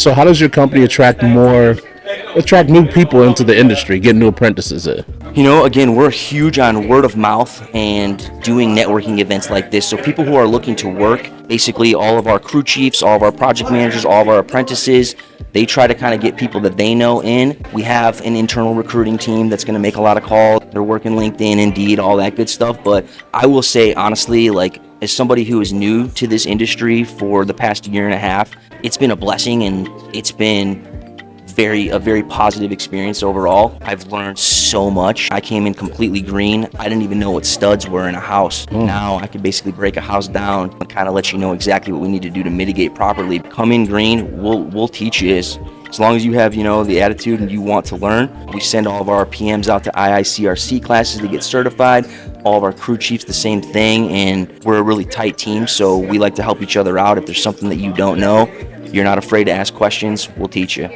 So how does your company attract new people into the industry, get new apprentices in? Again, we're huge on word of mouth and doing networking events like this. So people who are looking to work, basically all of our crew chiefs, all of our project managers, all of our apprentices, they try to kind of get people that they know in. We have an internal recruiting team that's going to make a lot of calls. They're working LinkedIn, Indeed, all that good stuff. But I will say, honestly, as somebody who is new to this industry for the past year and a half, it's been a blessing, and it's been a very positive experience overall. I've learned so much. I came in completely green. I didn't even know what studs were in a house. Now I can basically break a house down and kind of let you know exactly what we need to do to mitigate properly. Come in green, we'll teach you. As long as you have, the attitude and you want to learn. We send all of our PMs out to IICRC classes to get certified. All of our crew chiefs, the same thing, and we're a really tight team, so we like to help each other out. If there's something that you don't know, you're not afraid to ask questions, we'll teach you.